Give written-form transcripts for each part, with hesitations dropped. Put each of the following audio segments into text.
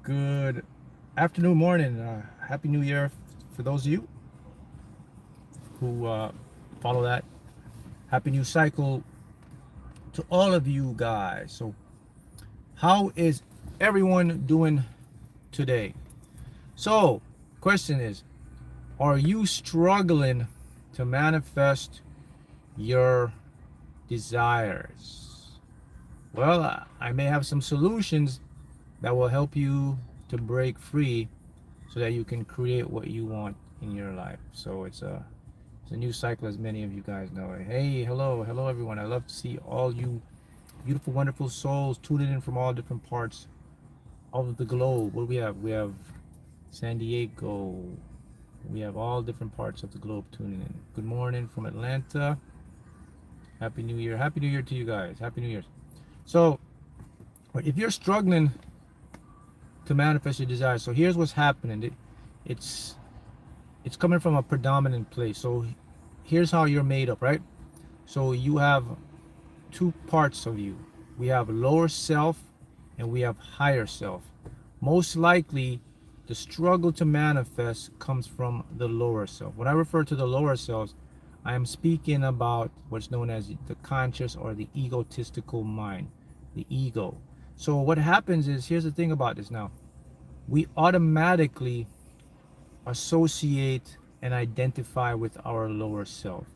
Good afternoon, morning. Happy New Year for those of you who follow that. Happy New Cycle to all of you guys. So, how is everyone doing today? So, question is, are you struggling to manifest your desires? Well, I may have some solutions that will help you to break free so that you can create what you want in your life. So it's a new cycle, as many of you guys know. Hey, hello everyone. I love to see all you beautiful, wonderful souls tuning in from all different parts of the globe. What do we have? We have San Diego. We have all different parts of the globe tuning in. Good morning from Atlanta. Happy New Year. Happy New Year to you guys. Happy New Year. So, if you're struggling to manifest your desires, so here's what's happening. It's it's coming from a predominant place. So here's how you're made up, right? So you have two parts of you. We have lower self and we have higher self. Most likely the struggle to manifest comes from the lower self. When I refer to the lower selves, I am speaking about what's known as the conscious or the egotistical mind, the ego. So what happens is, here's the thing about this now. We automatically associate and identify with our lower self.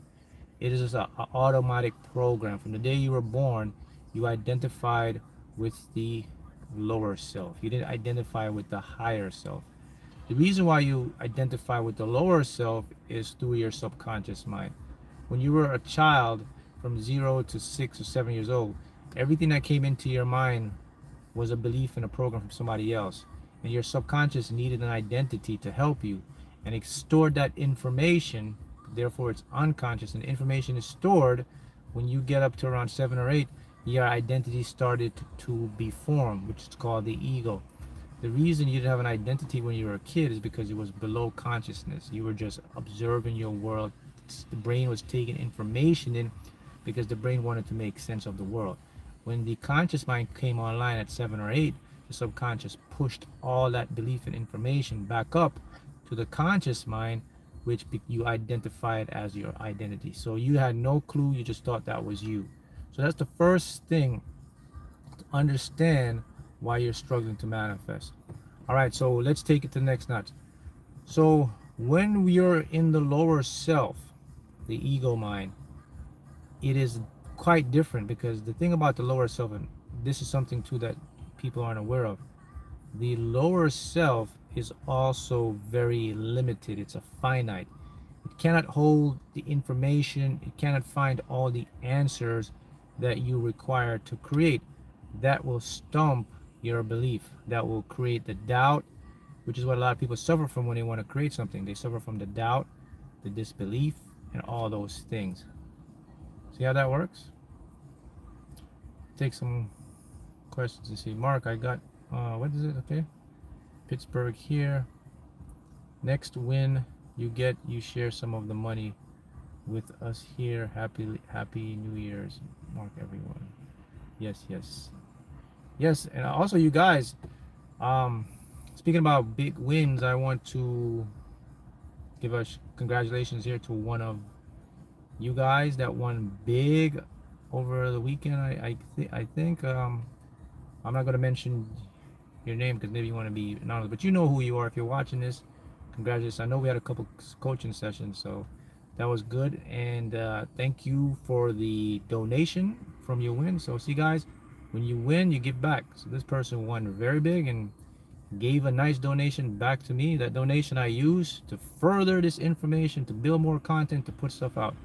It is an automatic program. From the day you were born, you identified with the lower self. You didn't identify with the higher self. The reason why you identify with the lower self is through your subconscious mind. When you were a child, from 0 to 6 or 7 years old, everything that came into your mind was a belief in a program from somebody else. And your subconscious needed an identity to help you. And it stored that information. Therefore, it's unconscious. And the information is stored when you get up to around 7 or 8. Your identity started to be formed, which is called the ego. The reason you didn't have an identity when you were a kid is because it was below consciousness. You were just observing your world. The brain was taking information in because the brain wanted to make sense of the world. When the conscious mind came online at 7 or 8, the subconscious pushed all that belief and information back up to the conscious mind, which you identified as your identity. So you had no clue, you just thought that was you. So that's the first thing to understand why you're struggling to manifest. All right, so let's take it to the next notch. So when you're in the lower self, the ego mind, it is quite different, because the thing about the lower self, and this is something too that people aren't aware of, the lower self is also very limited. It's a finite. It cannot hold the information. It cannot find all the answers that you require to create. That will stump your belief. That will create the doubt, which is what a lot of people suffer from when they want to create something. They suffer from the doubt, the disbelief, and all those things. See how that works? Take some questions to see. Mark, I got, what is it? Okay. Pittsburgh here. Next win you get, you share some of the money with us here. Happy New Year's, Mark, everyone. Yes, and also you guys, speaking about big wins, I want to give us congratulations here to one of you guys that won big over the weekend. I think I'm not going to mention your name because maybe you want to be anonymous, but you know who you are if you're watching this. Congratulations. I know we had a couple coaching sessions, so that was good. And thank you for the donation from your win. So see, guys, when you win, you give back. So this person won very big and gave a nice donation back to me. That donation I use to further this information, to build more content, to put stuff out.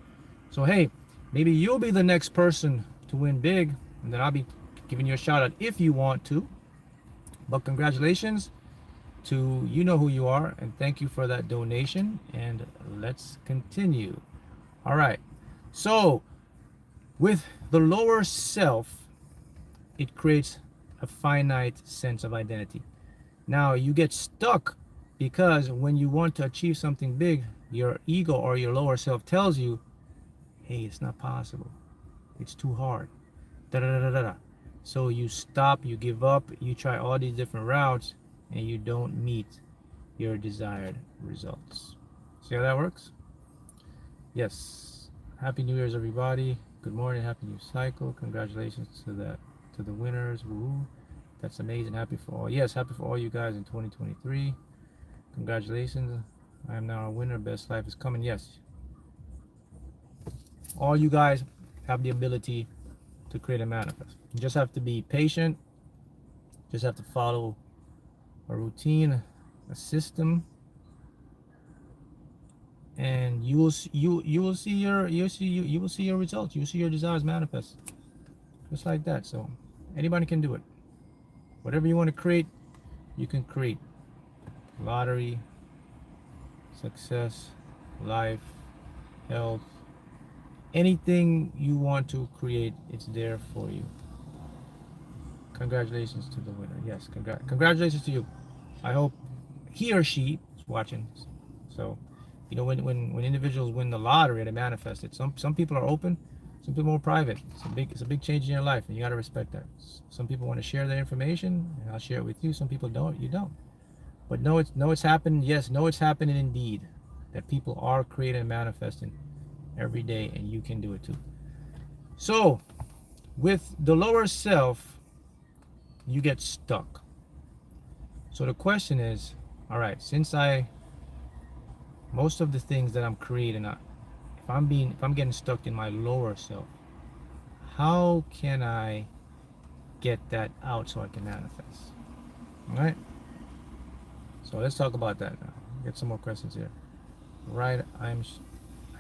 So hey, maybe you'll be the next person to win big, and then I'll be giving you a shout out if you want to. But congratulations to, you know who you are, and thank you for that donation. And let's continue. All right, so with the lower self, it creates a finite sense of identity. Now you get stuck because when you want to achieve something big, your ego or your lower self tells you, hey, it's not possible, it's too hard, da da da da da. So you stop, you give up, you try all these different routes, and you don't meet your desired results. See how that works? Yes. Happy New Year's, everybody. Good morning. Happy New Cycle. Congratulations to the winners. Woo! That's amazing. Happy for all. Yes, happy for all you guys in 2023. Congratulations. I am now a winner. Best life is coming. Yes. All you guys have the ability to create and manifest. You just have to be patient. Just have to follow a routine, a system, and you will see you will see your results. You will see your desires manifest, just like that. So anybody can do it. Whatever you want to create, you can create. Lottery, success, life, health, anything you want to create, it's there for you. Congratulations to the winner. Yes, congratulations to you. I hope he or she is watching. So, you know, when individuals win the lottery, they manifest it. Some people are open, some people are private. It's a big change in your life, and you got to respect that. Some people want to share their information, and I'll share it with you. Some people don't. You don't. But know it's happened. Yes, know it's happening indeed. That people are creating and manifesting every day, and you can do it too. So, with the lower self, you get stuck. So the question is, all right, since most of the things that I'm creating, if I'm getting stuck in my lower self, how can I get that out so I can manifest? All right. So let's talk about that now. Get some more questions here. Right, I'm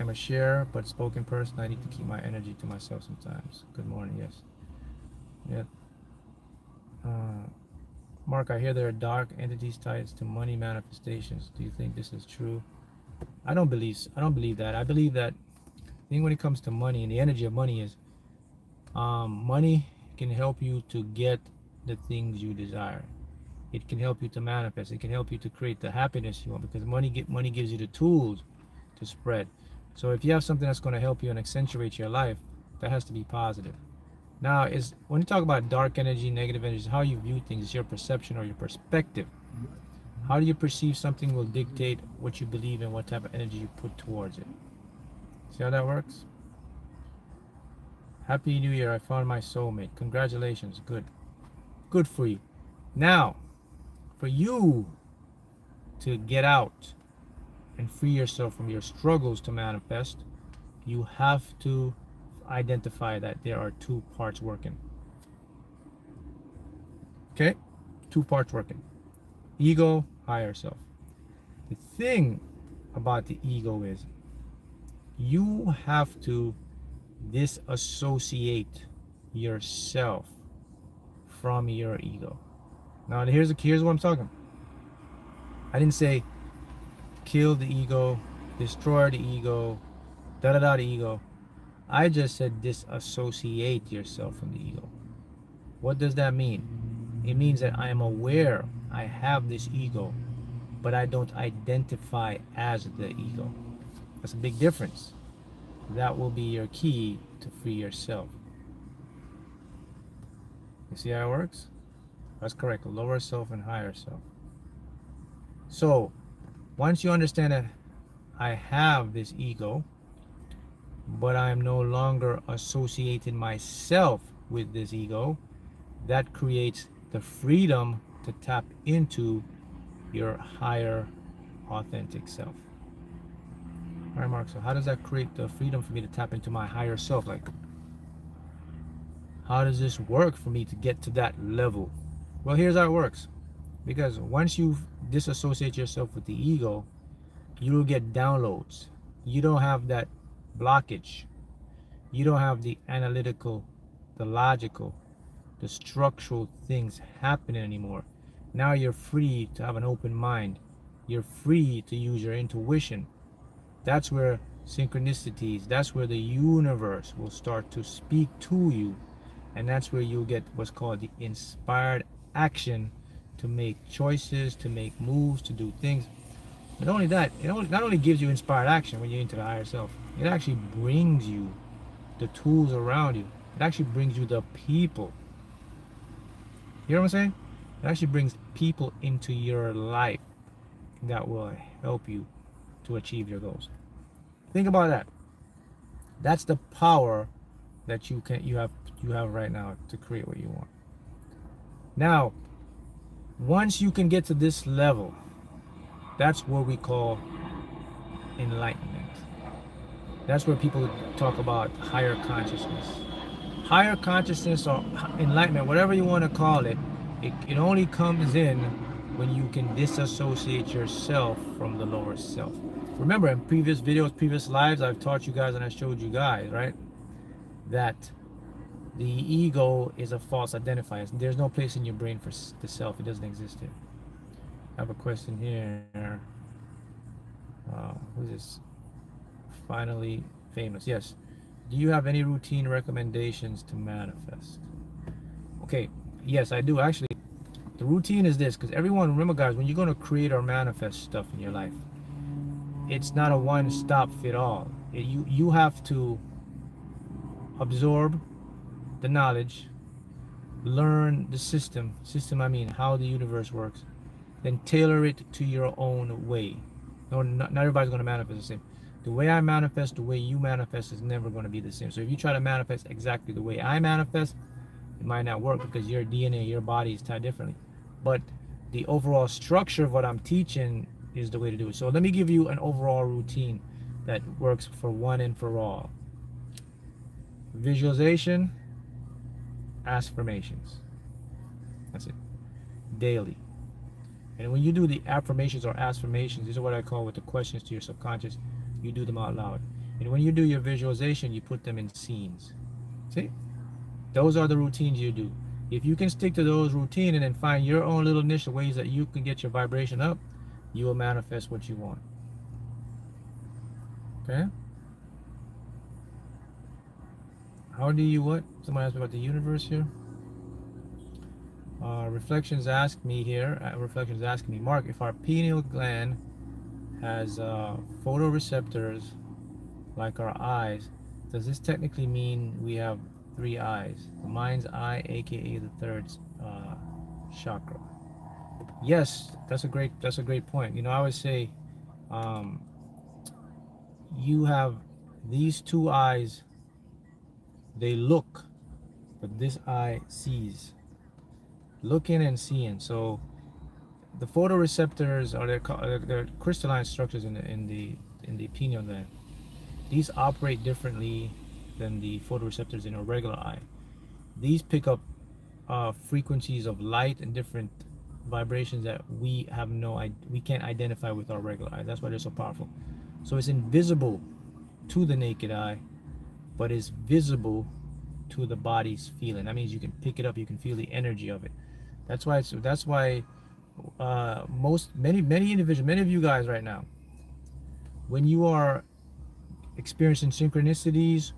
a share but spoken person. I need to keep my energy to myself sometimes. Good morning. Yes. Yeah. Mark, I hear there are dark entities tied to money manifestations. Do you think this is true? I don't believe that. I believe that the thing when it comes to money and the energy of money is money can help you to get the things you desire. It can help you to manifest. It can help you to create the happiness you want, because money gives you the tools to spread. So if you have something that's going to help you and accentuate your life, that has to be positive. Now, when you talk about dark energy, negative energy, how you view things. It's your perception or your perspective. How do you perceive something will dictate what you believe and what type of energy you put towards it. See how that works? Happy New Year. I found my soulmate. Congratulations. Good for you. Now, for you to get out and free yourself from your struggles to manifest, you have to identify that there are two parts working. Okay? Two parts working. Ego, higher self. The thing about the ego is you have to disassociate yourself from your ego. Now here's what I'm talking. I didn't say kill the ego, destroy the ego, the ego. I just said disassociate yourself from the ego. What does that mean? It means that I am aware I have this ego, but I don't identify as the ego. That's a big difference. That will be your key to free yourself. You see how it works? That's correct. Lower self and higher self. So, once you understand that I have this ego, but I'm no longer associating myself with this ego, that creates the freedom to tap into your higher authentic self. All right, Mark, so how does that create the freedom for me to tap into my higher self? Like, how does this work for me to get to that level? Well, here's how it works. Because once you disassociate yourself with the ego, you will get downloads. You don't have that blockage. You don't have the analytical, the logical, the structural things happening anymore. Now you're free to have an open mind. You're free to use your intuition. That's where synchronicities, that's where the universe will start to speak to you. And that's where you'll get what's called the inspired action to make choices, to make moves, to do things. But not only that, it not only gives you inspired action when you're into the higher self, it actually brings you the tools around you. It actually brings you the people. You know what I'm saying? It actually brings people into your life that will help you to achieve your goals. Think about that. That's the power that you have right now to create what you want. Now, once you can get to this level, that's what we call enlightenment. That's where people talk about higher consciousness. Higher consciousness or enlightenment, whatever you want to call it, it only comes in when you can disassociate yourself from the lower self. Remember, in previous videos, previous lives, I've taught you guys and I showed you guys, right, that the ego is a false identifier. There's no place in your brain for the self. It doesn't exist here. I have a question here. Who's this? Finally famous. Yes. Do you have any routine recommendations to manifest? Okay. Yes, I do. Actually, the routine is this, because everyone, remember guys, when you're going to create or manifest stuff in your life, it's not a one-stop fit all. You have to absorb the knowledge, learn the system I mean how the universe works, then tailor it to your own way. No, not everybody's going to manifest the same. The way I manifest, the way you manifest is never going to be the same. So if you try to manifest exactly the way I manifest, it might not work because your DNA, your body is tied differently. But the overall structure of what I'm teaching is the way to do it. So let me give you an overall routine that works for one and for all. Visualization, affirmations. That's it. Daily. And when you do the affirmations or affirmations, these are what I call with the questions to your subconscious, you do them out loud. And when you do your visualization, you put them in scenes. See? Those are the routines you do. If you can stick to those routines and then find your own little niche of ways that you can get your vibration up, you will manifest what you want. Okay? How do you what? Someone asked me about the universe here. Reflections ask me here. Reflections ask me, Mark, if our pineal gland has photoreceptors like our eyes, does this technically mean we have three eyes? The mind's eye, aka the third chakra. Yes, that's a great point. You know, I would say you have these two eyes. They look, but this eye sees. Looking and seeing. So the photoreceptors are they're crystalline structures in the pineal gland. These operate differently than the photoreceptors in a regular eye. These pick up frequencies of light and different vibrations that we can't identify with our regular eye. That's why they're so powerful. So it's invisible to the naked eye, but it's visible to the body's feeling. That means you can pick it up, you can feel the energy of it. That's why many individuals, many of you guys right now, when you are experiencing synchronicities,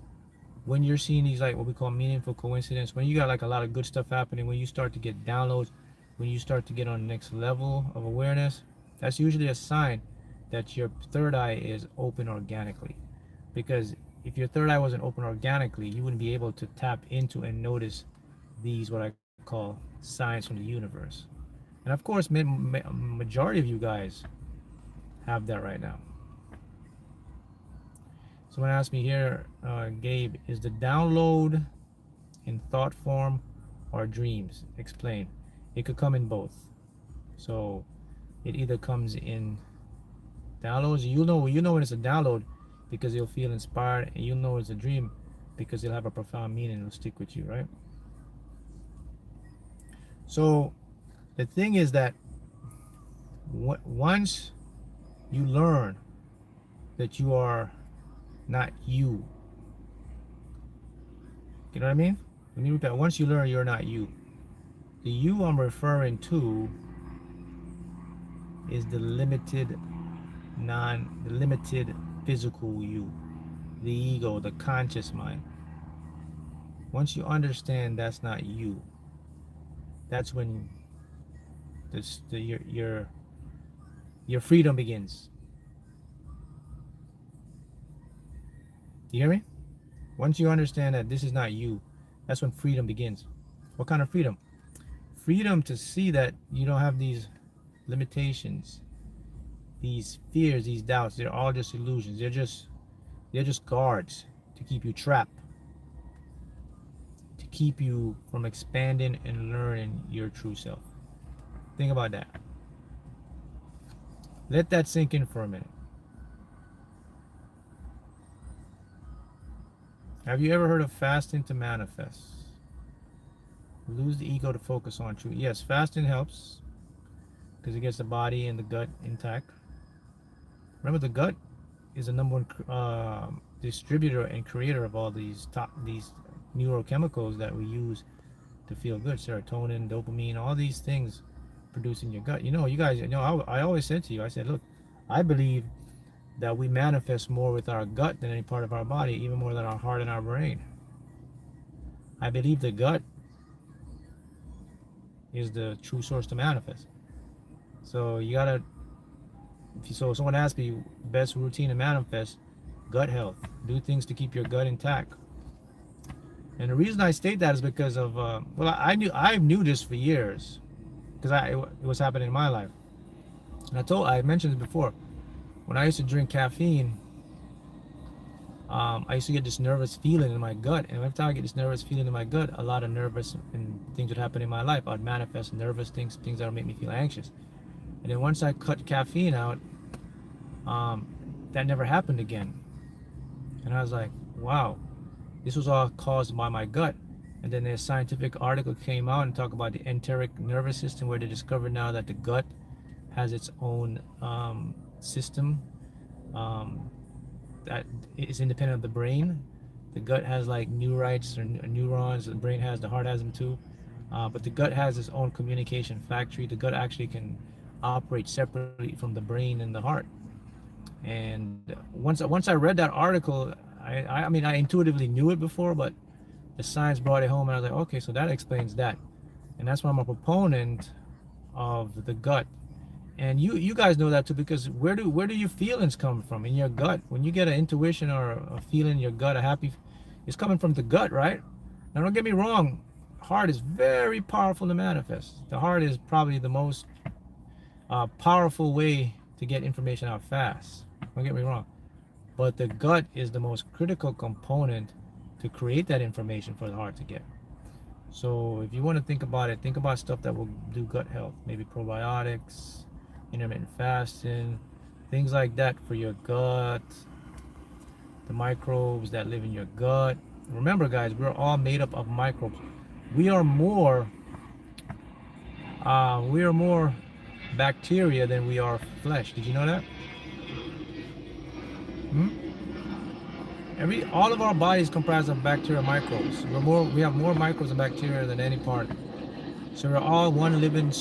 when you're seeing these like what we call meaningful coincidence, when you got like a lot of good stuff happening, when you start to get downloads, when you start to get on the next level of awareness, that's usually a sign that your third eye is open organically. Because if your third eye wasn't open organically, you wouldn't be able to tap into and notice these what I call signs from the universe. And of course, majority of you guys have that right now. Someone asked me here, Gabe, is the download in thought form or dreams? Explain. It could come in both. So it either comes in downloads. You know when it's a download because you'll feel inspired, and you'll know it's a dream because it'll have a profound meaning. It'll stick with you, right? So the thing is that once you learn that you are not you, you know what I mean? Let me repeat. Once you learn you're not you, the you I'm referring to is the limited physical you, the ego, the conscious mind. Once you understand that's not you, that's when your freedom begins. You hear me? Once you understand that this is not you, that's when freedom begins. What kind of freedom? freedom to see that you don't have these limitations, these fears, these doubts. They're all just illusions. They're just guards to keep you trapped, to keep you from expanding and learning your true self. Think about that. Let that sink in for a minute. Have you ever heard of fasting to manifest? Lose the ego to focus on truth. Yes, fasting helps because it gets the body and the gut intact. Remember, the gut is the number one distributor and creator of all these neurochemicals that we use to feel good. Serotonin, dopamine, all these things produced in your gut. You guys, I always said to you, I said, look, I believe that we manifest more with our gut than any part of our body, even more than our heart and our brain. I believe the gut is the true source to manifest. So you gotta, so someone asks me, best routine to manifest, gut health. Do things to keep your gut intact. And the reason I state that is because of, well, I knew this for years, because it was happening in my life. And I mentioned it before. When I used to drink caffeine, I used to get this nervous feeling in my gut, and every time I get this nervous feeling in my gut, a lot of nervous and things would happen in my life. I'd manifest nervous things that would make me feel anxious. And then once I cut caffeine out, that never happened again. And I was like, wow, this was all caused by my gut. And then a scientific article came out and talked about the enteric nervous system, where they discovered now that the gut has its own system that is independent of the brain. The gut has like neurites or neurons. The heart has them too. But the gut has its own communication factory. The gut actually can operate separately from the brain and the heart. And once I read that article, I mean, I intuitively knew it before, but the science brought it home, and I was like, okay, so that explains that. And that's why I'm a proponent of the gut. And you guys know that too, because where do your feelings come from? In your gut. When you get an intuition or a feeling in your gut, it's coming from the gut, right? Now don't get me wrong, heart is very powerful to manifest. The heart is probably the most powerful way to get information out fast. Don't get me wrong. But the gut is the most critical component to create that information for the heart to get. So if you want to think about it, think about stuff that will do gut health. Maybe probiotics, intermittent fasting, things like that for your gut, the microbes that live in your gut. Remember, guys, we're all made up of microbes. We are more bacteria than we are flesh. Did you know that? All of our bodies comprised of bacteria microbes. We have more microbes and bacteria than any part. So we're all one living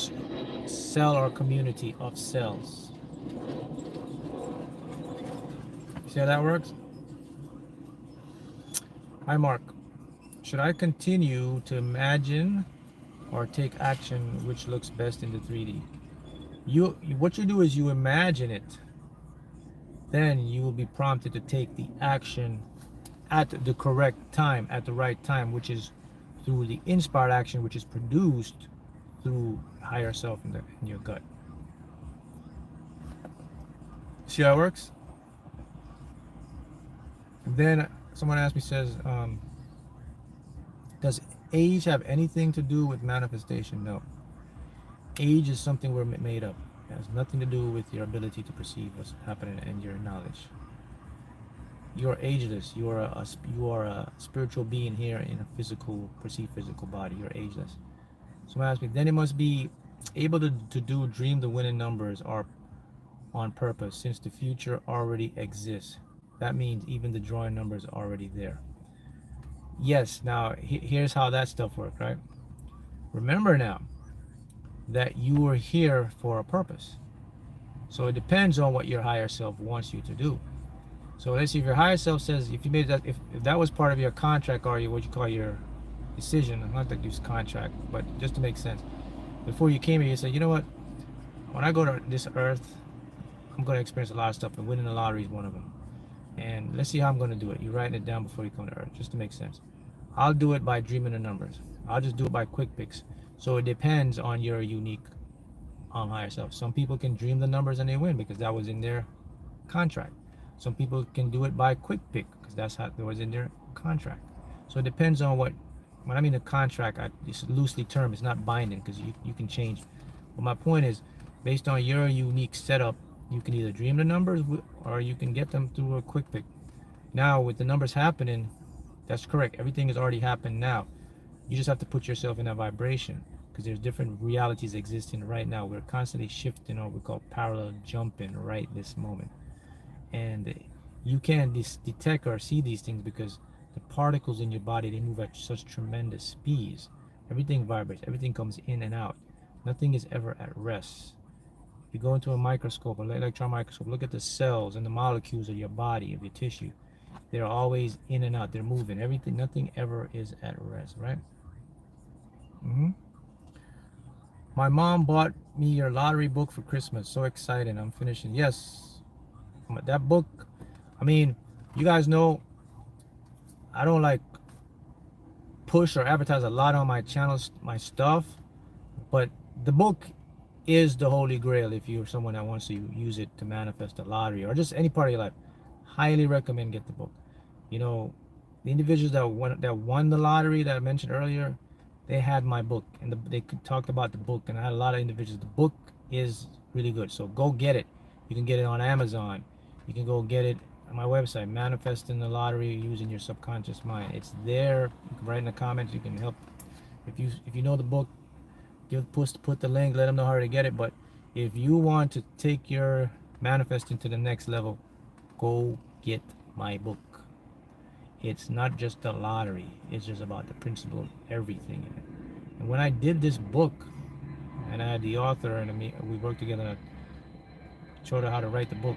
cell or community of cells. See how that works? Hi, Mark. Should I continue to imagine or take action which looks best in the 3D? What you do is you imagine it. Then you will be prompted to take the action at the correct time, at the right time, which is through the inspired action, which is produced through higher self in your gut. See how it works? Then someone asked me, says, does age have anything to do with manifestation? No. Age is something we're made up. It has nothing to do with your ability to perceive what's happening and your knowledge. You're ageless. You are a spiritual being here in a perceived physical body. You're ageless. Someone asked me, then it must be able to dream the winning numbers are on purpose, since the future already exists. That means even the drawing numbers are already there. Yes, now here's how that stuff works, right? Remember now that you are here for a purpose. So it depends on what your higher self wants you to do. So let's see, if your higher self says, if you made that, if that was part of your contract, or what you call your decision, I'm not going to use contract, but just to make sense, before you came here, you said, you know what, when I go to this earth, I'm going to experience a lot of stuff, and winning the lottery is one of them. And let's see how I'm going to do it. You're writing it down before you come to earth, just to make sense. I'll do it by dreaming the numbers. I'll just do it by quick picks. So it depends on your unique higher self. Some people can dream the numbers and they win because that was in their contract. Some people can do it by quick pick because that's how it was in their contract. So it depends on what. When I mean a contract, it's loosely termed. It's not binding because you can change. But my point is, based on your unique setup, you can either dream the numbers or you can get them through a quick pick. Now with the numbers happening, that's correct. Everything has already happened now. You just have to put yourself in that vibration because there's different realities existing right now. We're constantly shifting, or we call parallel jumping right this moment. And you can't detect or see these things because the particles in your body, they move at such tremendous speeds. Everything vibrates, everything comes in and out. Nothing is ever at rest. If you go into a microscope, an electron microscope, look at the cells and the molecules of your body, of your tissue. They're always in and out. They're moving. Everything, nothing ever is at rest, right? hmm My mom bought me your lottery book for Christmas. So excited. I'm finishing. Yes, that book. I mean, you guys know I don't like push or advertise a lot on my channels, my stuff, but the book is the holy grail if you're someone that wants to use it to manifest a lottery or just any part of your life. Highly recommend get the book. You know, the individuals that won the lottery that I mentioned earlier, they had my book and they talked about the book, and I had a lot of individuals. The book is really good, so go get it. You can get it on Amazon. You can go get it on my website, Manifesting the Lottery Using Your Subconscious Mind. It's there. You can write in the comments. You can help if you know the book. Put the link. Let them know how to get it. But if you want to take your manifesting to the next level, go get my book. It's not just a lottery. It's just about the principle of everything in it. And when I did this book, and I had the author and we worked together and I showed her how to write the book,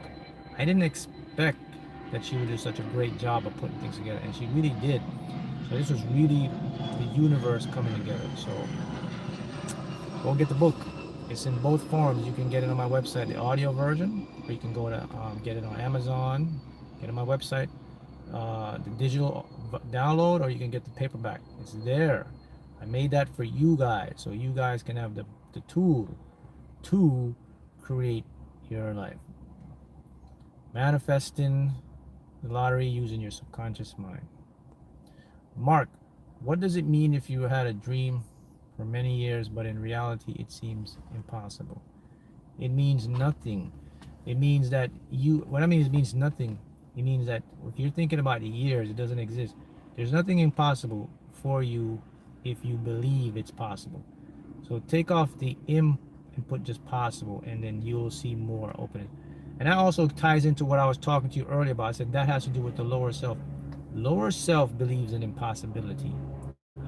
I didn't expect that she would do such a great job of putting things together, and she really did. So this was really the universe coming together. So go get the book. It's in both forms. You can get it on my website, the audio version, or you can go to get it on Amazon, get it on my website, the digital download, or you can get the paperback. It's there. I made that for you guys, so you guys can have the tool to create your life. Manifesting the lottery using your subconscious mind. Mark, what does it mean if you had a dream for many years, but in reality it seems impossible? It means nothing. It means that what I mean is it means nothing. It means that if you're thinking about years, it doesn't exist. There's nothing impossible for you if you believe it's possible. So take off the im and put just possible, and then you'll see more opening. And that also ties into what I was talking to you earlier about. I said that has to do with the lower self. Lower self believes in impossibility.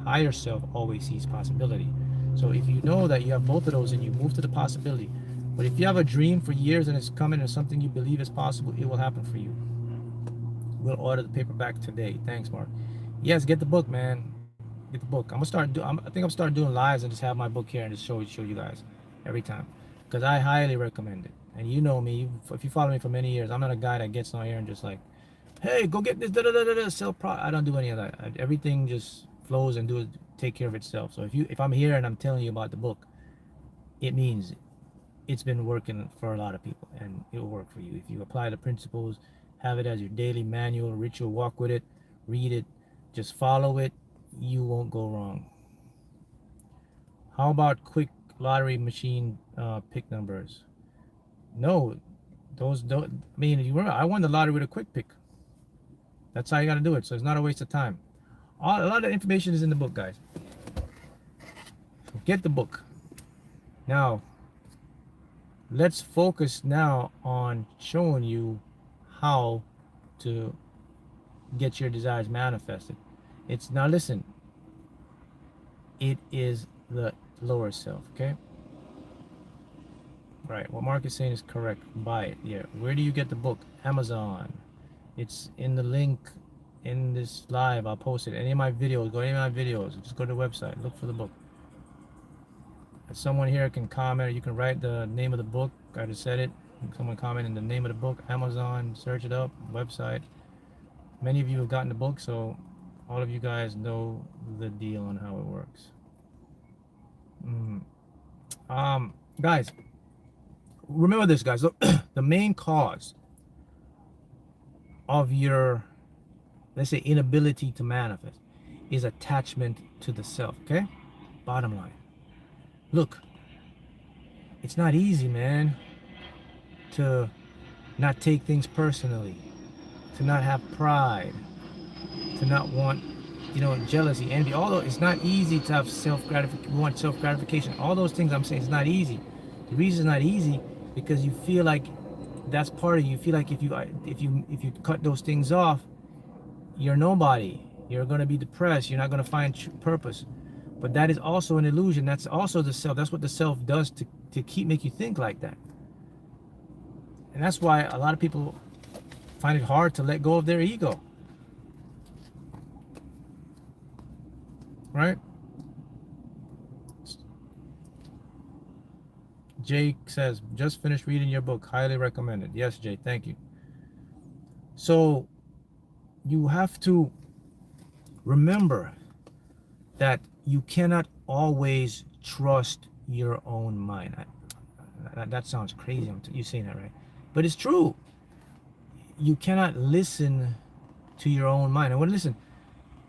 Higher self always sees possibility. So if you know that you have both of those and you move to the possibility, but if you have a dream for years and it's coming or something you believe is possible, it will happen for you. We'll order the paperback today. Thanks, Mark. Yes, get the book, man. Get the book. I think I'm starting doing lives and just have my book here and just show you guys every time, because I highly recommend it. And you know me, if you follow me for many years, I'm not a guy that gets on here and just like, hey, go get this, da da da da, sell product. I don't do any of that. Everything just flows and take care of itself. So if I'm here and I'm telling you about the book, it means it's been working for a lot of people, and it will work for you if you apply the principles, have it as your daily manual, ritual, walk with it, read it, just follow it. You won't go wrong. How about quick lottery machine pick numbers? No, those don't. I mean, you remember I won the lottery with a quick pick. That's how you got to do it. So it's not a waste of time. A lot of information is in the book, guys. So get the book. Now, let's focus now on showing you how to get your desires manifested. It's now listen. It is the lower self. Okay. Right. What Mark is saying is correct. Buy it. Yeah. Where do you get the book? Amazon. It's in the link in this live. I'll post it. Any of my videos. Go to any of my videos. Just go to the website. Look for the book. And someone here can comment. You can write the name of the book. I just said it. Someone comment in the name of the book. Amazon. Search it up. Website. Many of you have gotten the book, so all of you guys know the deal on how it works. Mm. Guys, remember this, guys. Look, the main cause of your, let's say, inability to manifest is attachment to the self. Okay. Bottom line. Look, it's not easy, man, to not take things personally, to not have pride, to not want, jealousy, envy. Although it's not easy to have self-gratification, want self-gratification. All those things I'm saying, it's not easy. The reason it's not easy because you feel like that's part of you. You feel like if you cut those things off, you're nobody. You're gonna be depressed. You're not gonna find purpose. But that is also an illusion. That's also the self. That's what the self does to keep make you think like that. And that's why a lot of people find it hard to let go of their ego, right? Jake says, just finished reading your book. Highly recommended. Yes, Jay, thank you. So you have to remember that you cannot always trust your own mind. That sounds crazy. You saying that, right? But it's true. You cannot listen to your own mind. And when listen,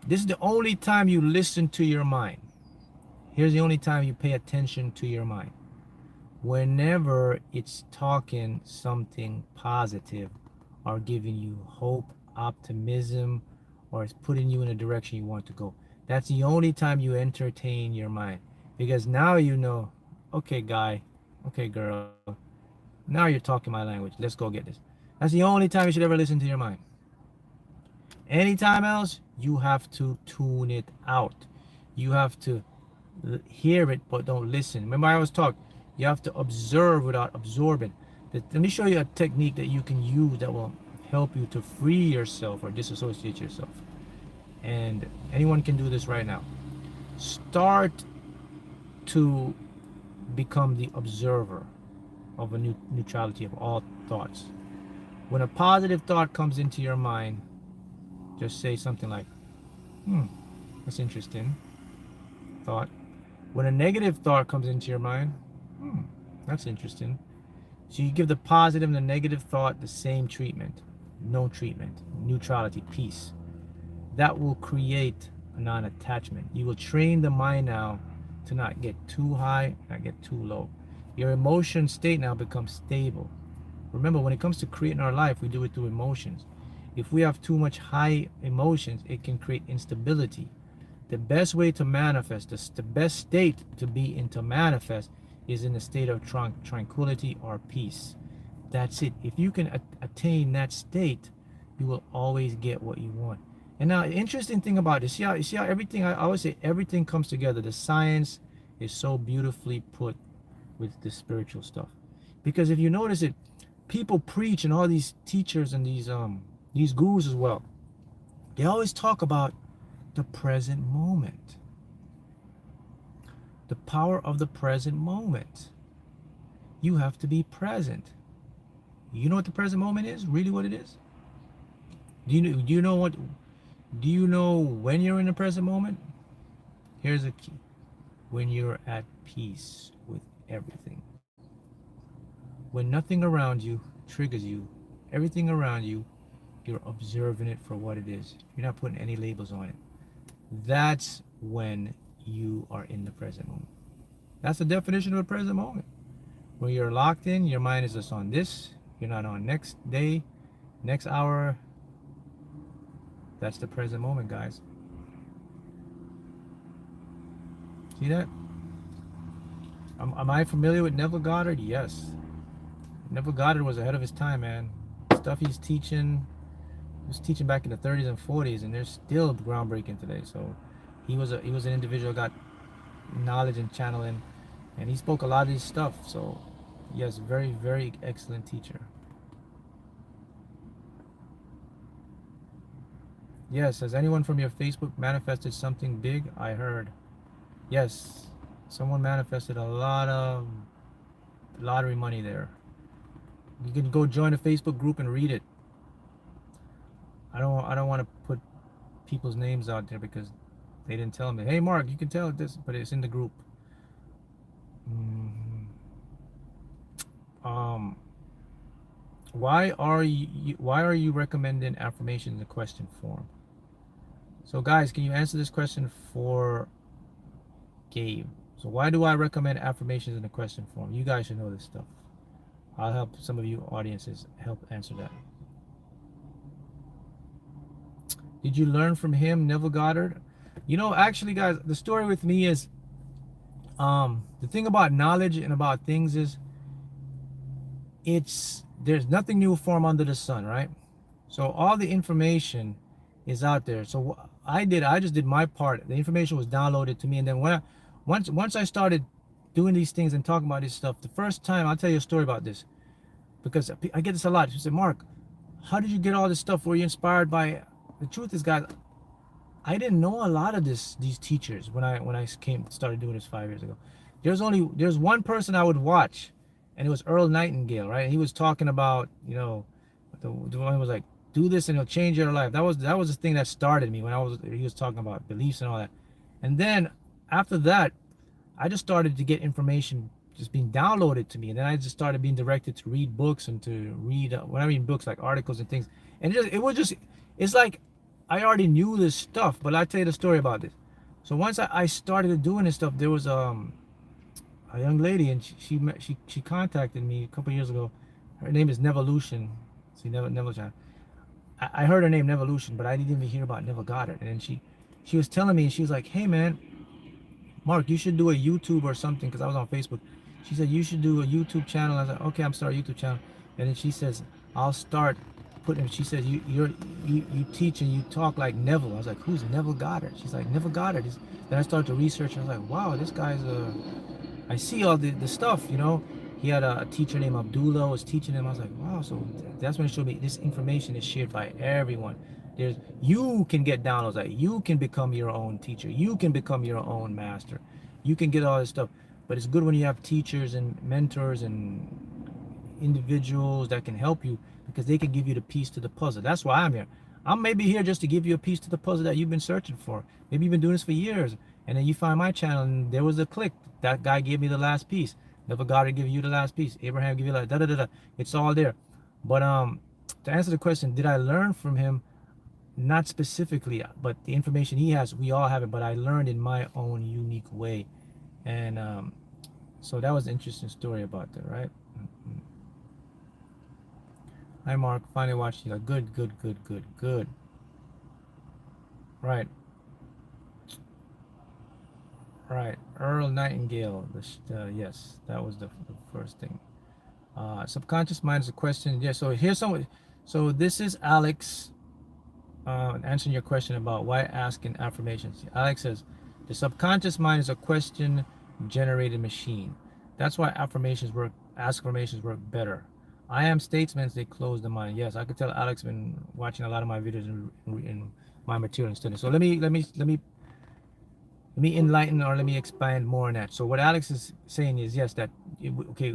this is the only time you listen to your mind. Here's the only time you pay attention to your mind. Whenever it's talking something positive or giving you hope, optimism, or it's putting you in a direction you want to go. That's the only time you entertain your mind. Because now you know, okay, guy, okay, girl, now you're talking my language. Let's go get this. That's the only time you should ever listen to your mind. Anytime else, you have to tune it out. You have to hear it, but don't listen. Remember, I always talk, you have to observe without absorbing. Let me show you a technique that you can use that will help you to free yourself or disassociate yourself. And anyone can do this right now. Start to become the observer of a neutrality of all thoughts. When a positive thought comes into your mind, just say something like, that's interesting thought. When a negative thought comes into your mind, that's interesting. So you give the positive and the negative thought the same treatment. No treatment. Neutrality. Peace. That will create a non-attachment. You will train the mind now to not get too high, not get too low. Your emotion state now becomes stable. Remember, when it comes to creating our life, we do it through emotions. If we have too much high emotions, it can create instability. The best way to manifest, the best state to be in to manifest is in a state of tranquility or peace. That's it. If you can attain that state, you will always get what you want. And now, the interesting thing about this, you see how everything, I always say everything comes together. The science is so beautifully put with the spiritual stuff. Because if you notice it, people preach and all these teachers and these gurus as well, they always talk about the present moment. The power of the present moment. You have to be present. You know what the present moment is? Really what it is? Do you know when you're in the present moment? Here's a key. When you're at peace with everything. When nothing around you triggers you, everything around you, you're observing it for what it is. You're not putting any labels on it. That's when you are in the present moment. That's the definition of a present moment. When you're locked in, your mind is just on this. You're not on next day, next hour. That's the present moment, guys. See that? Am I familiar with Neville Goddard? Yes. Neville Goddard was ahead of his time, man. Stuff he's teaching, he was teaching back in the 30s and 40s, and they're still groundbreaking today. So he was an individual who got knowledge and channeling, and he spoke a lot of this stuff. So yes, very, very excellent teacher. Yes, has anyone from your Facebook manifested something big? I heard. Yes, someone manifested a lot of lottery money there. You can go join a Facebook group and read it. I don't want to put people's names out there because they didn't tell me. Hey, Mark, you can tell this, but it's in the group. Um, why are you recommending affirmations in question form? So guys, can you answer this question for Gabe? So why do I recommend affirmations in the question form? You guys should know this stuff. I'll help some of you audiences help answer that. Did you learn from him, Neville Goddard? Actually, guys, the story with me is, the thing about knowledge and about things is, there's nothing new form under the sun, right? So all the information is out there. So what I just did my part. The information was downloaded to me, and then once I started doing these things and talking about this stuff, the first time, I'll tell you a story about this, because I get this a lot. She said, Mark, how did you get all this stuff? Were you inspired by? The truth is, guys, I didn't know a lot of these teachers when I started doing this 5 years ago. There's one person I would watch, and it was Earl Nightingale, right? And he was talking about, the one was like, do this and it'll change your life. That was the thing that started me, when he was talking about beliefs and all that. And then after that, I just started to get information just being downloaded to me, and then I just started being directed to read books and to read, when I read books, like articles and things. And it's like I already knew this stuff. But I'll tell you the story about this. So once I started doing this stuff, there was a young lady, and she contacted me a couple years ago. Her name is Nevolution. See, Nevolution. I heard her name, Nevolution, but I didn't even hear about Neville Goddard. And then she was telling me, and she was like, hey man, Mark, you should do a YouTube or something, because I was on Facebook. She said, you should do a YouTube channel. I was like, okay, I'm starting a YouTube channel. And then she says, I'll start putting, she says, you teach and you talk like Neville. I was like, who's Neville Goddard? She's like, Neville Goddard. Then I started to research, and I was like, wow, this guy's I see all the stuff, He had a teacher named Abdullah was teaching him. I was like, wow. So that's when it showed me this information is shared by everyone. You can get downloads, like you can become your own teacher. You can become your own master. You can get all this stuff. But it's good when you have teachers and mentors and individuals that can help you, because they can give you the piece to the puzzle. That's why I'm here. I'm maybe here just to give you a piece to the puzzle that you've been searching for. Maybe you've been doing this for years, and then you find my channel and there was a click. That guy gave me the last piece. Never God to give you the last piece. Abraham give you like da da da da. It's all there. But to answer the question, did I learn from him? Not specifically, but the information he has, we all have it. But I learned in my own unique way, and so that was an interesting story about that, right? Hi Mark, finally watching you. Good, good, good, good, good. Right. Right. Earl Nightingale. Yes, that was the first thing. Subconscious mind is a question. Yeah. So here's some. So this is Alex answering your question about why asking affirmations. Alex says, the subconscious mind is a question generated machine. That's why affirmations work better. I am statements, they close the mind. Yes, I could tell Alex been watching a lot of my videos in my material and studying. So let me enlighten, or let me expand more on that. So what Alex is saying is, yes, that, okay,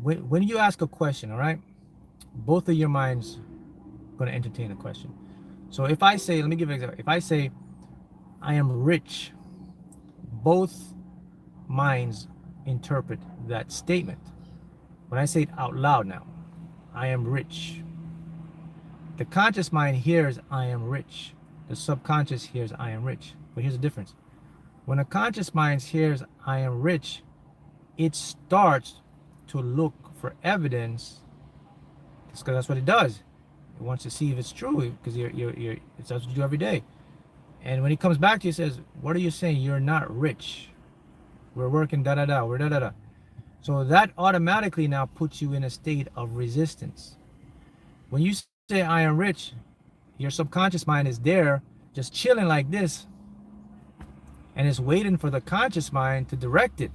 when you ask a question, all right, both of your minds going to entertain a question. So if I say, let me give an example. If I say, I am rich, both minds interpret that statement. When I say it out loud now, I am rich. The conscious mind hears I am rich. The subconscious hears I am rich. But here's the difference. When a conscious mind hears I am rich, it starts to look for evidence. Because that's what it does. It wants to see if it's true, because it's what you do every day. And when he comes back to you, he says, what are you saying? You're not rich. We're working da da da. We're da da da. So that automatically now puts you in a state of resistance. When you say I am rich, your subconscious mind is there just chilling like this, and it's waiting for the conscious mind to direct it.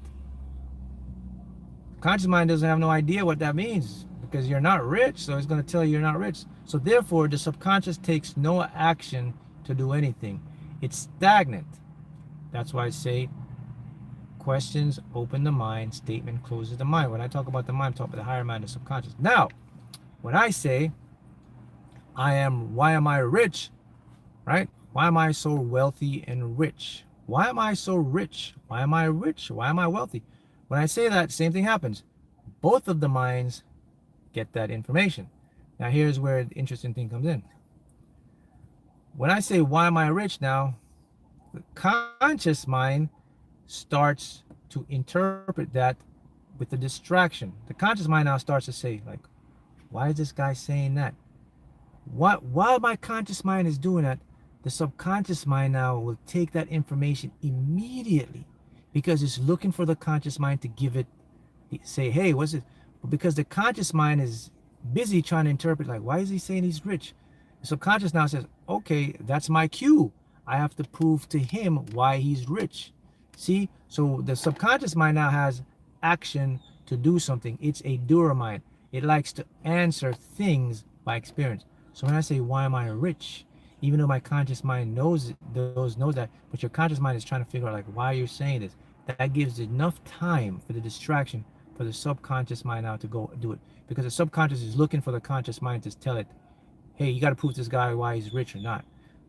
The conscious mind doesn't have no idea what that means, because you're not rich, so it's going to tell you you're not rich. So therefore, the subconscious takes no action to do anything. It's stagnant. That's why I say questions open the mind, statement closes the mind. When I talk about the mind, I'm talking about the higher mind, the subconscious. Now, when I say why am I rich, right? Why am I so wealthy and rich? Why am I so rich? Why am I rich? Why am I wealthy? When I say that, same thing happens. Both of the minds get that information. Now here's where the interesting thing comes in. When I say why am I rich now, the conscious mind starts to interpret that with the distraction. The conscious mind now starts to say, like, why is this guy saying that? What, while my conscious mind is doing that, the subconscious mind now will take that information immediately because it's looking for the conscious mind to give it, say, hey, what's it? But because the conscious mind is busy trying to interpret, like, why is he saying he's rich? The subconscious now says, okay, that's my cue. I have to prove to him why he's rich. See? So the subconscious mind now has action to do something. It's a doer mind. It likes to answer things by experience. So when I say, why am I rich? Even though my conscious mind knows knows that, but your conscious mind is trying to figure out, like, why you're saying this. That gives enough time for the distraction for the subconscious mind now to go do it. Because the subconscious is looking for the conscious mind to tell it, hey, you got to prove this guy why he's rich or not.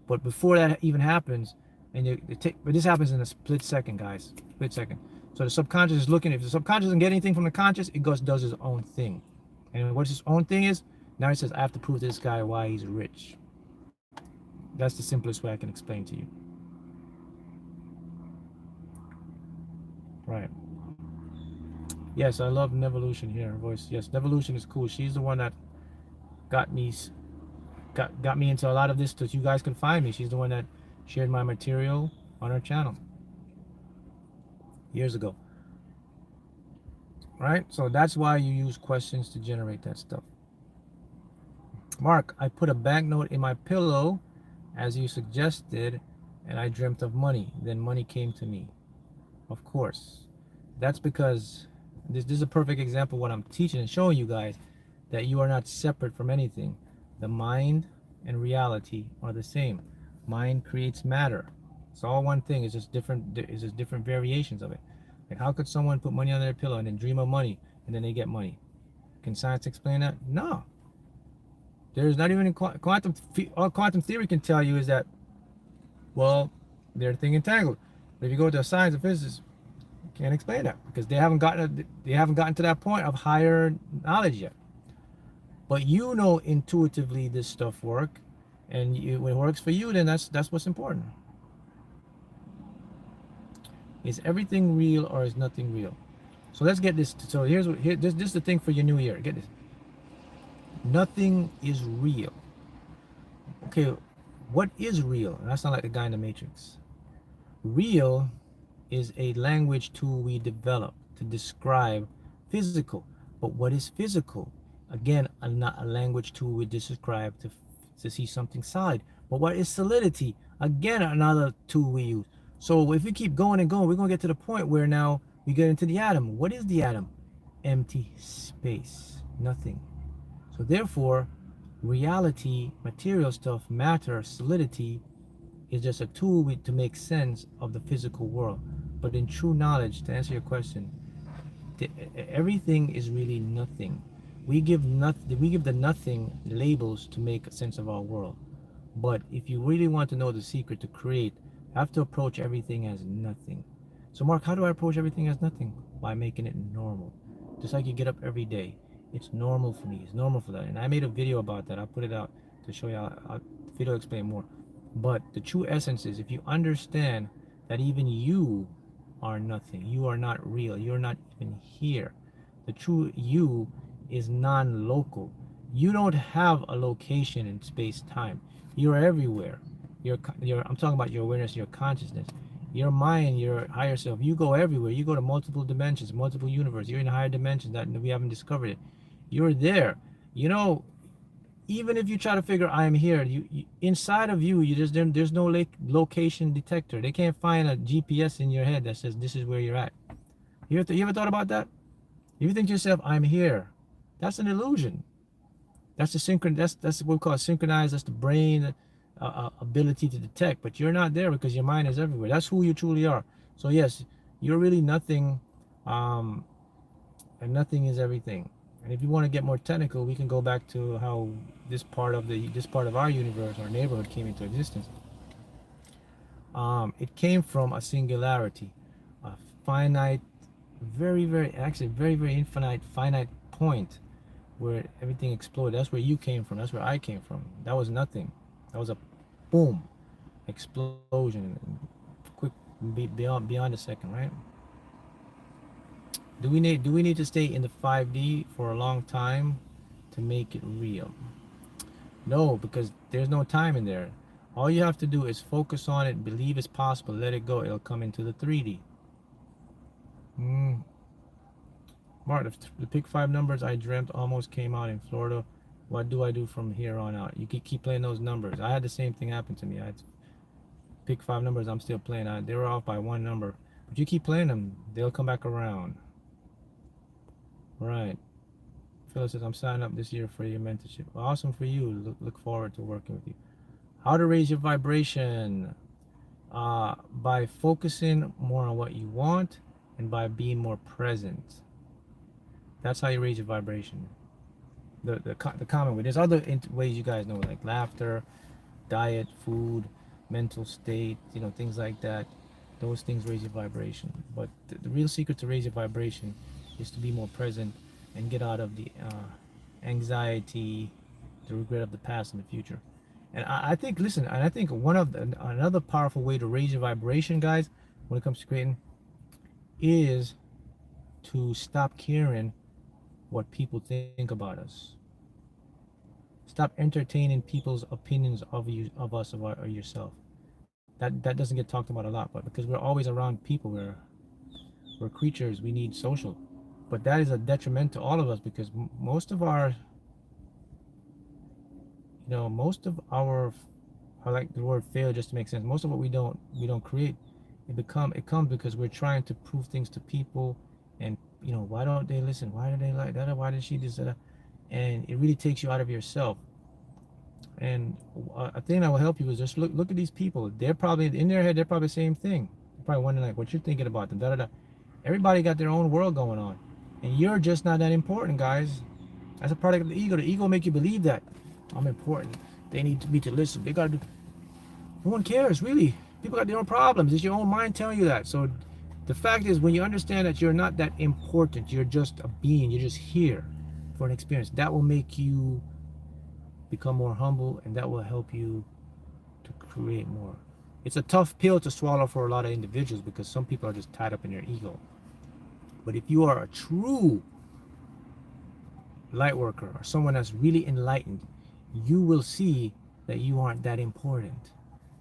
But before that even happens, but this happens in a split second, guys, split second. So the subconscious is looking. If the subconscious doesn't get anything from the conscious, it goes does his own thing. And what his own thing is, now he says, I have to prove to this guy why he's rich. That's the simplest way I can explain to you. Right. Yes, I love Nevolution here. Her voice. Yes, Nevolution is cool. She's the one that got me got me into a lot of this so you guys can find me. She's the one that shared my material on her channel years ago. Right? So that's why you use questions to generate that stuff. Mark, I put a banknote in my pillow as you suggested, and I dreamt of money. Then money came to me. Of course. That's because this is a perfect example of what I'm teaching and showing you guys, that you are not separate from anything. The mind and reality are the same. Mind creates matter. It's all one thing. It's just different variations of it. Like, how could someone put money on their pillow and then dream of money and then they get money? Can science explain that? No. There's not even all quantum theory can tell you is that, well, they're thing entangled. But if you go to science and physics, you can't explain that because they haven't gotten to that point of higher knowledge yet. But you know intuitively this stuff works, and when it works for you, then that's what's important. Is everything real or is nothing real? So let's get this. So this is the thing for your new year. Get this. Nothing is real. Okay, what is real? And that's not like the guy in the Matrix. Real is a language tool we develop to describe physical. But what is physical? Again, not a language tool we describe to see something solid. But what is solidity? Again, another tool we use. So if we keep going and going, we're going to get to the point where now we get into the atom. What is the atom? Empty space. Nothing. So therefore, reality, material stuff, matter, solidity is just a tool to make sense of the physical world. But in true knowledge, to answer your question, everything is really nothing. We give the nothing labels to make sense of our world. But if you really want to know the secret to create, you have to approach everything as nothing. So Mark, how do I approach everything as nothing? By making it normal. Just like you get up every day. It's normal for me. It's normal for that. And I made a video about that. I'll put it out to show you. I'll video explain more. But the true essence is, if you understand that even you are nothing, you are not real, you're not even here. The true you is non-local. You don't have a location in space-time. You're everywhere. I'm talking about your awareness, your consciousness, your mind, your higher self. You go everywhere. You go to multiple dimensions, multiple universes. You're in higher dimensions that we haven't discovered it. You're there. You know, even if you try to figure I am here, you inside of you, there's no location detector. They can't find a GPS in your head that says this is where you're at. You ever thought about that? If you think to yourself, I'm here, that's an illusion. That's that's what we call synchronized. That's the brain ability to detect. But you're not there because your mind is everywhere. That's who you truly are. So yes, you're really nothing, and nothing is everything. And if you want to get more technical, we can go back to how this part of our universe, our neighborhood, came into existence. It came from a singularity, a finite, very infinite, finite point where everything exploded. That's where you came from. That's where I came from. That was nothing. That was a boom explosion, quick, beyond a second, right? Do we need to stay in the 5D for a long time to make it real? No, because there's no time in there. All you have to do is focus on it, believe it's possible, let it go. It'll come into the 3D. Mm. Mark, the pick five numbers I dreamt almost came out in Florida. What do I do from here on out? You can keep playing those numbers. I had the same thing happen to me. I had to pick five numbers. I'm still playing. They were off by one number, but you keep playing them. They'll come back around. Right. Phyllis says, I'm signing up this year for your mentorship. Awesome for you. Look forward to working with you. How to raise your vibration? By focusing more on what you want and by being more present. That's how you raise your vibration. The common way. There's other ways you guys know, like laughter, diet, food, mental state, things like that. Those things raise your vibration. But the real secret to raise your vibration is to be more present and get out of the anxiety, the regret of the past and the future. And I think, listen, and I think another powerful way to raise your vibration, guys, when it comes to creating, is to stop caring what people think about us. Stop entertaining people's opinions of you, of us, or yourself. That doesn't get talked about a lot, but because we're always around people, we're creatures. We need social, but that is a detriment to all of us because most of our, I like the word fail just to make sense. Most of what we don't create. It comes because we're trying to prove things to people, and why don't they listen? Why do they like that? Why did she do that? And it really takes you out of yourself. And a thing that will help you is just look at these people. They're probably in their head. They're probably the same thing. They're probably wondering like what you're thinking about them. Da da da. Everybody got their own world going on, and you're just not that important, guys. That's a product of the ego. The ego will make you believe that I'm important. They need me to listen. They gotta do. No one cares, really. People got their own problems. It's your own mind telling you that. So the fact is, when you understand that you're not that important, you're just a being. You're just here for an experience. That will make you become more humble, and that will help you to create more. It's a tough pill to swallow for a lot of individuals because some people are just tied up in their ego. But if you are a true light worker or someone that's really enlightened, you will see that you aren't that important,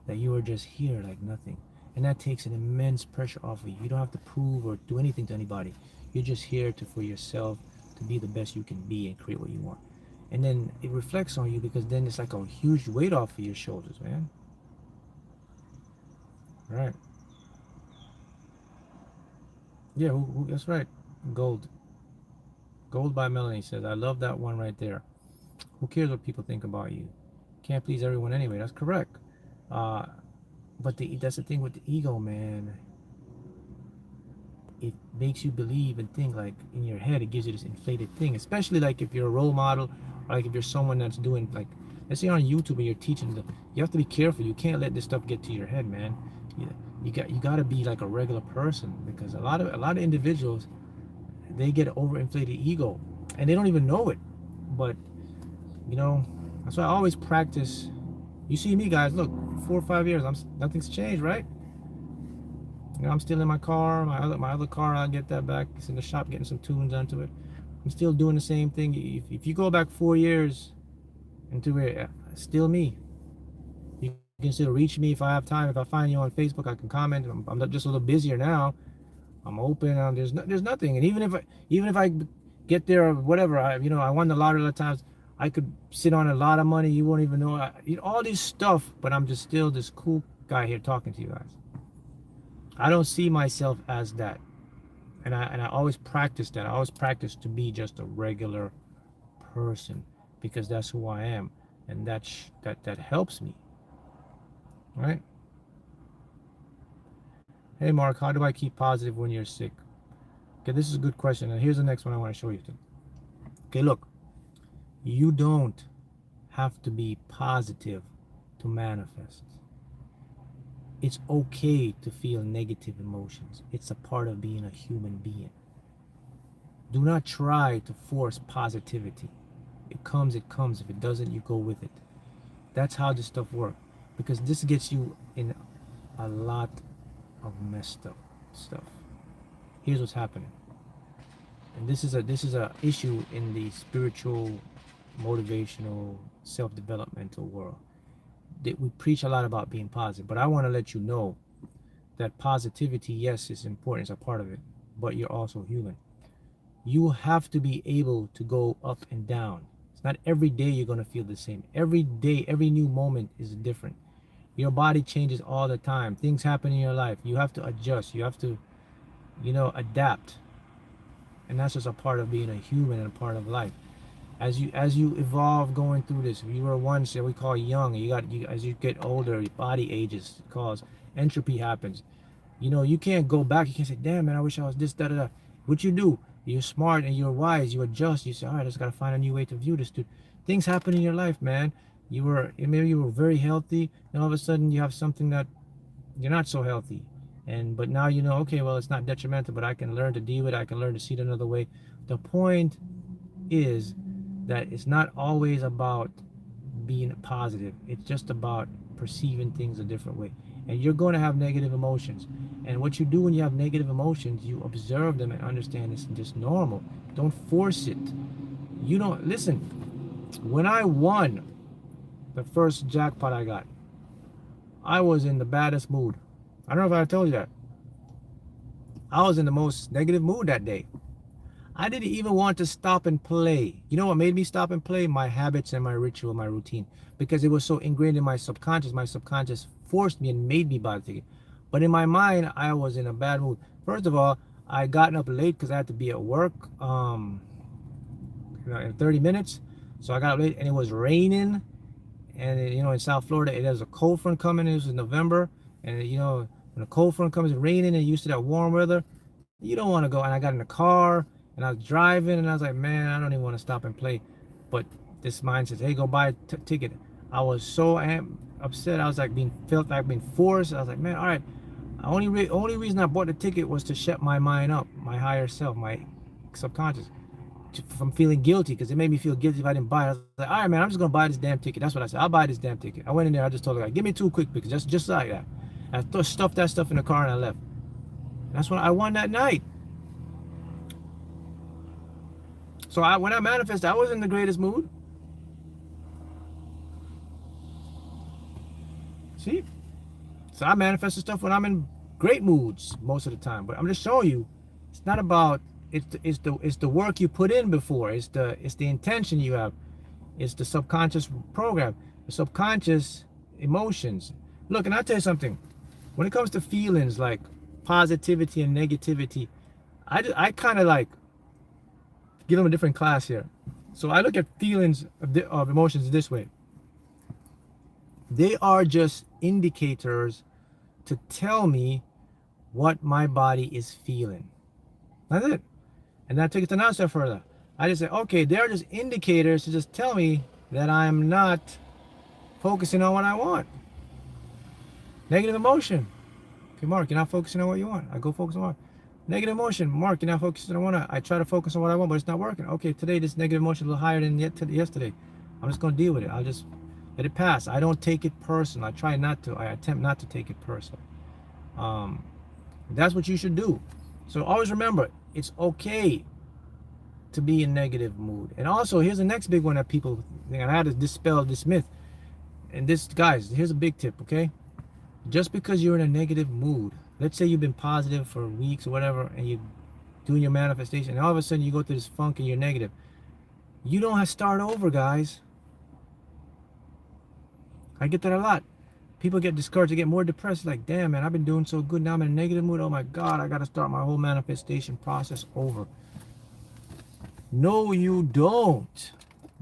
that you are just here like nothing. And that takes an immense pressure off of you. You don't have to prove or do anything to anybody. You're just here for yourself, to be the best you can be and create what you want. And then it reflects on you because then it's like a huge weight off of your shoulders, man. Right. Yeah, that's right. Gold. Gold by Melanie says, I love that one right there. Who cares what people think about you? Can't please everyone anyway. That's correct. Uh, but that's the thing with the ego, man. It makes you believe and think like in your head. It gives you this inflated thing, especially like if you're a role model, or like if you're someone that's doing like, let's say on YouTube and you're teaching them. You have to be careful. You can't let this stuff get to your head, man. You got to be like a regular person because a lot of individuals, they get overinflated ego and they don't even know it. But that's why I always practice. You see me, guys, look, 4 or 5 years, nothing's changed, right? I'm still in my car, my other car. I'll get that back. It's in the shop getting some tunes onto it. I'm still doing the same thing. If you go back 4 years into it, still me. You can still reach me if I have time. If I find you on Facebook, I can comment. I'm just a little busier now. I'm open. There's nothing. And even if I get there or whatever, I won the lottery a lot of times. I could sit on a lot of money. You won't even know. All this stuff, but I'm just still this cool guy here talking to you guys. I don't see myself as that, and I always practice that. I always practice to be just a regular person because that's who I am, and that helps me, right? Hey Mark, how do I keep positive when you're sick? Okay, this is a good question, and here's the next one I want to show you. Okay, look, you don't have to be positive to manifest. It's okay to feel negative emotions. It's a part of being a human being. Do not try to force positivity. it comes, it comes. If it doesn't, you go with it. That's how this stuff works. Because this gets you in a lot of messed up stuff. Here's what's happening. And this is a issue in the spiritual, motivational, self-developmental world. That we preach a lot about being positive, but I want to let you know that positivity, yes, is important, it's a part of it, but you're also human. You have to be able to go up and down. It's not every day you're going to feel the same. Every day, every new moment is different. Your body changes all the time. Things happen in your life. You have to adjust. You have to, adapt. And that's just a part of being a human and a part of life. As you evolve going through this, you were once that we call young. As you get older, your body ages, cause entropy happens. You can't go back. You can't say, damn man, I wish I was this, da da da. What you do, you're smart and you're wise, you adjust, you say, all right, I just gotta find a new way to view this, dude. Things happen in your life, man. Maybe you were very healthy, and all of a sudden you have something that you're not so healthy. But now okay, well, it's not detrimental, but I can learn to deal with it, I can learn to see it another way. The point is that it's not always about being positive. It's just about perceiving things a different way. And you're going to have negative emotions. And what you do when you have negative emotions, you observe them and understand it's just normal. Don't force it. You don't listen. When I won the first jackpot I got, I was in the baddest mood. I don't know if I told you that. I was in the most negative mood that day. I didn't even want to stop and play. You know what made me stop and play? My habits and my ritual, my routine. Because it was so ingrained in my subconscious. My subconscious forced me and made me buy the ticket. But in my mind, I was in a bad mood. First of all, I gotten up late because I had to be at work in 30 minutes. So I got up late and it was raining. And in South Florida, there's a cold front coming. It was in November. And when a cold front comes, it's raining and used to that warm weather, you don't want to go. And I got in the car and I was driving and I was like, man, I don't even want to stop and play. But this mind says, hey, go buy a ticket. I was so upset. I was like felt like being forced. I was like, man, all right. Only reason I bought the ticket was to shut my mind up, my higher self, my subconscious, from feeling guilty, because it made me feel guilty if I didn't buy it. I was like, all right, man, I'm just gonna buy this damn ticket. That's what I said. I'll buy this damn ticket. I went in there. I just told the guy, give me 2 quick pickets, just like that. I stuffed that stuff in the car and I left. That's when I won that night. So when I manifested, I was in the greatest mood. See? So I manifested stuff when I'm in great moods most of the time. But I'm just showing you, it's not about it's the work you put in before. It's the intention you have. It's the subconscious program, the subconscious emotions. Look, and I'll tell you something. When it comes to feelings like positivity and negativity, I kind of like give them a different class here. So I look at feelings of emotions this way. They are just indicators to tell me what my body is feeling. That's it. And I take it another step further. I just say, okay, they're just indicators to just tell me that I'm not focusing on what I want. Negative emotion. Okay, Mark, you're not focusing on what you want. I go focus on what. Negative emotion. Mark, you're not focusing on what I try to focus on what I want, but it's not working. Okay, today this negative emotion is a little higher than yesterday. I'm just going to deal with it. I'll just let it pass. I don't take it personal. I try not to. I attempt not to take it personal. That's what you should do. So always remember, it's okay to be in negative mood. And also, here's the next big one that people think, and I had to dispel this myth. And this, guys, here's a big tip, okay? Just because you're in a negative mood, let's say you've been positive for weeks or whatever, and you're doing your manifestation, and all of a sudden you go through this funk and you're negative. You don't have to start over, guys. I get that a lot. People get discouraged, they get more depressed, like, damn, man, I've been doing so good, now I'm in a negative mood. Oh my God, I got to start my whole manifestation process over. No, you don't.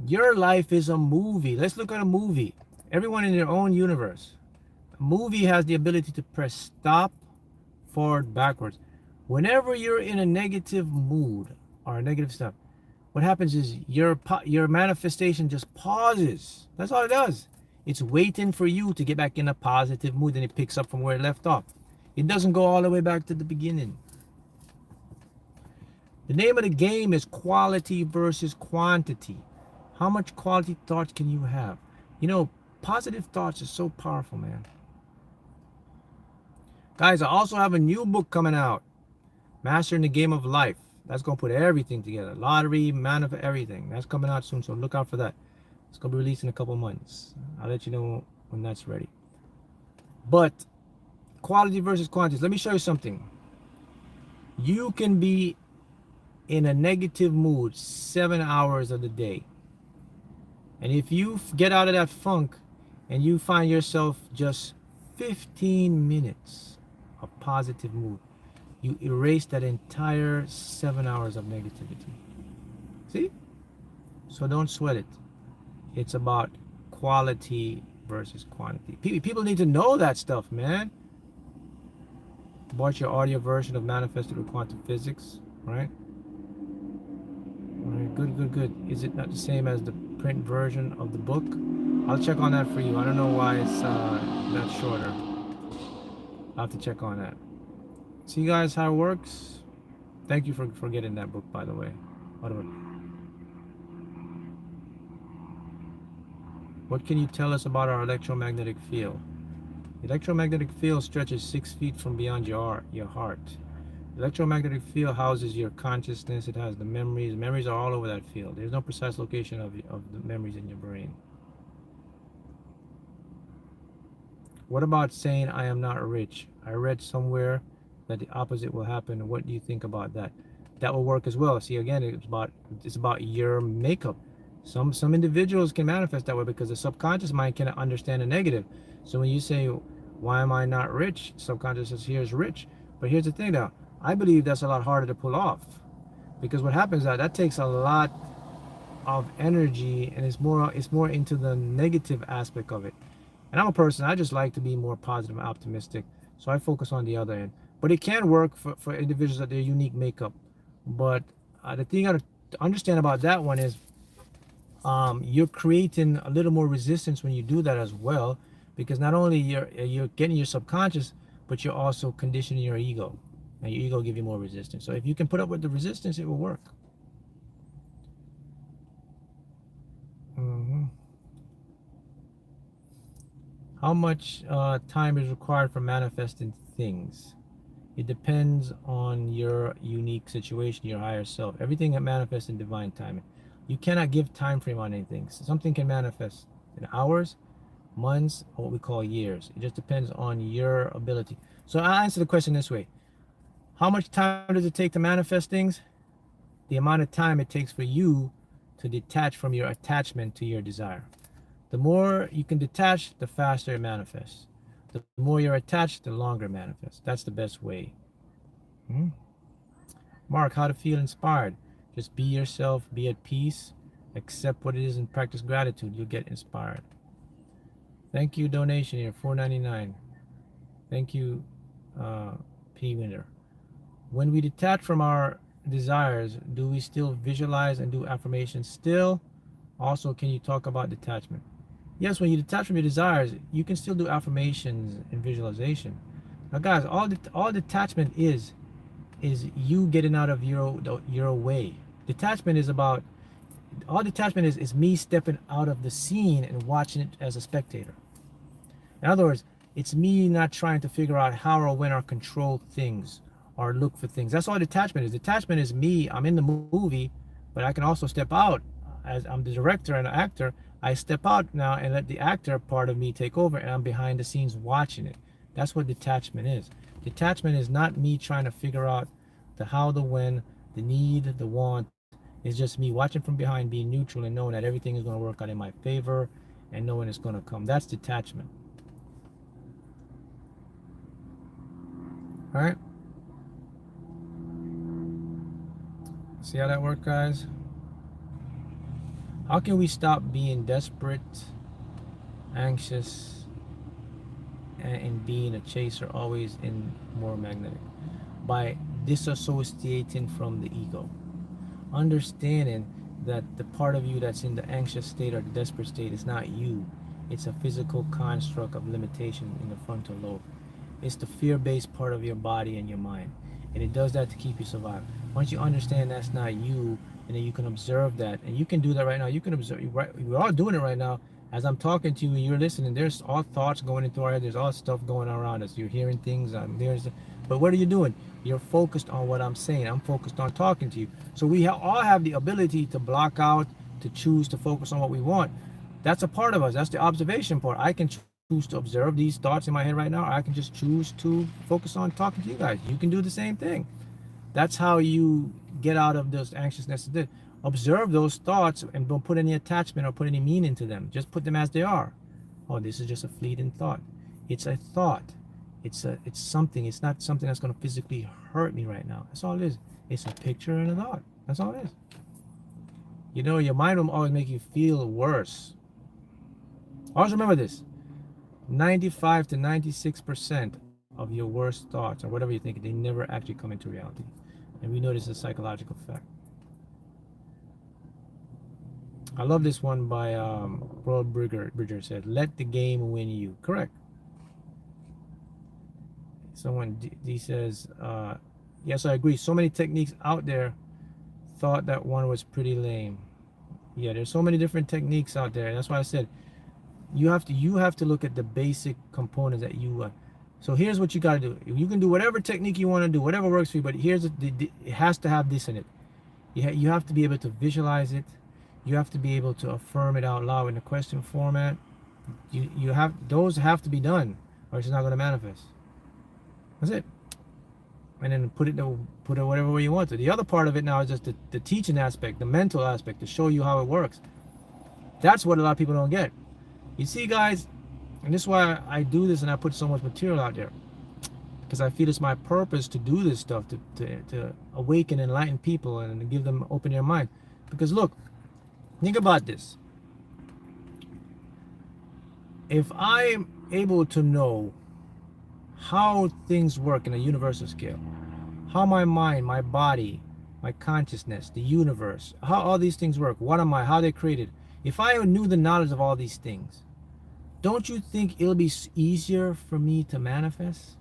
Your life is a movie. Let's look at a movie. Everyone in their own universe. A movie has the ability to press stop, forward, backwards. Whenever you're in a negative mood or a negative stuff, what happens is your manifestation just pauses. That's all it does. It's waiting for you to get back in a positive mood, and it picks up from where it left off. It doesn't go all the way back to the beginning. The name of the game is quality versus quantity. How much quality thoughts can you have? You know, positive thoughts is so powerful, man. Guys, I also have a new book coming out, Mastering the Game of Life. That's going to put everything together. Lottery, manifest, everything. That's coming out soon, so look out for that. It's going to be released in a couple months. I'll let you know when that's ready. But quality versus quantity. Let me show you something. You can be in a negative mood 7 hours of the day. And if you get out of that funk and you find yourself just 15 minutes of positive mood, you erase that entire 7 hours of negativity. See? So don't sweat it. It's about quality versus quantity. People need to know that stuff, man. Bought your audio version of Manifested with Quantum Physics, right? All right, good. Is it not the same as the print version of the book? I'll check on that for you. I don't know why it's not shorter. I'll have to check on that. See, guys, how it works? Thank you for getting that book, by the way. What can you tell us about our electromagnetic field? The electromagnetic field stretches 6 feet from beyond your heart. The electromagnetic field houses your consciousness. It has the memories. Memories are all over that field. There's no precise location of the memories in your brain. What about saying I am not rich? I read somewhere that the opposite will happen. What do you think about that? That will work as well. See, again, it's about your makeup. Some individuals can manifest that way because the subconscious mind cannot understand the negative. So when you say, why am I not rich? Subconscious says, here's rich. But here's the thing now. I believe that's a lot harder to pull off. Because what happens is that takes a lot of energy, and it's more into the negative aspect of it. And I'm a person, I just like to be more positive and optimistic. So I focus on the other end. But it can work for individuals that their unique makeup. But the thing you got to understand about that one is you're creating a little more resistance when you do that as well, because not only you're getting your subconscious, but you're also conditioning your ego, and your ego give you more resistance. So if you can put up with the resistance, it will work. How much time is required for manifesting things? It depends on your unique situation, your higher self. Everything that manifests in divine timing. You cannot give time frame on anything. Something can manifest in hours, months, or what we call years. It just depends on your ability. So I'll answer the question this way. How much time does it take to manifest things? The amount of time it takes for you to detach from your attachment to your desire. The more you can detach, the faster it manifests. The more you're attached, the longer it manifests. That's the best way. Mark, how to feel inspired. Just be yourself, be at peace, accept what it is, and practice gratitude. You'll get inspired. Thank you, donation here, $4.99. Thank you, P. Winter. When we detach from our desires, do we still visualize and do affirmations still? Also, can you talk about detachment? Yes, when you detach from your desires, you can still do affirmations and visualization. Now, guys, all detachment is you getting out of your way. Detachment is about, all detachment is me stepping out of the scene and watching it as a spectator. In other words, it's me not trying to figure out how or when or control things or look for things. That's all detachment is. Detachment is me. I'm in the movie, but I can also step out. As I'm the director and actor, I step out now and let the actor part of me take over, and I'm behind the scenes watching it. That's what detachment is. Detachment is not me trying to figure out the how, the when, the need, the want. It's just me watching from behind, being neutral and knowing that everything is going to work out in my favor and knowing it's going to come. That's detachment. All right? See how that worked, guys? How can we stop being desperate, anxious, and being a chaser, always in more magnetic? By disassociating from the ego. Understanding that the part of you that's in the anxious state or the desperate state is not you. It's a physical construct of limitation in the frontal lobe. It's the fear-based part of your body and your mind. And it does that to keep you surviving. Once you understand that's not you, and then you can observe that, and you can do that right now. You can observe, right, we're all doing it right now as I'm talking to you and you're listening. There's all thoughts going into our head, there's all stuff going around us, you're hearing things, but what are you doing? You're focused on what I'm saying. I'm focused on talking to you. So we all have the ability to block out, to choose to focus on what we want. That's a part of us. That's the observation part. I can choose to observe these thoughts in my head right now, or I can just choose to focus on talking to you guys. You can do the same thing. That's how you get out of those anxiousness. Observe those thoughts and don't put any attachment or put any meaning to them. Just put them as they are. Oh, this is just a fleeting thought. It's a thought. It's something. It's not something that's going to physically hurt me right now. That's all it is. It's a picture and a thought. That's all it is. You know, your mind will always make you feel worse. Always remember this. 95 to 96% of your worst thoughts or whatever you think, they never actually come into reality. And we know this is a psychological fact. I love this one by World Bridger said, let the game win you. Correct. Someone, D says, yes, I agree. So many techniques out there. Thought that one was pretty lame. Yeah, there's so many different techniques out there. That's why I said, you have to look at the basic components that you so here's what you got to do. You can do whatever technique you want to do, whatever works for you, but here's it has to have this in it. You have to be able to visualize it. You have to be able to affirm it out loud in the question format. Those have to be done, or it's not going to manifest. That's it. And then put it whatever way you want to. The other part of it now is just the teaching aspect, the mental aspect, to show you how it works. That's what a lot of people don't get. You see, guys, and this is why I do this and I put so much material out there, because I feel it's my purpose to do this stuff, to awaken and enlighten people and give them, open their mind. Because look, think about this. If I'm able to know how things work in a universal scale, how my mind, my body, my consciousness, the universe, how all these things work, what am I, how they're created, if I knew the knowledge of all these things, don't you think it'll be easier for me to manifest?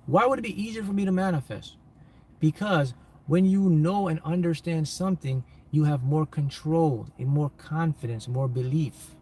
Why would it be easier for me to manifest? Because when you know and understand something, you have more control and more confidence, more belief.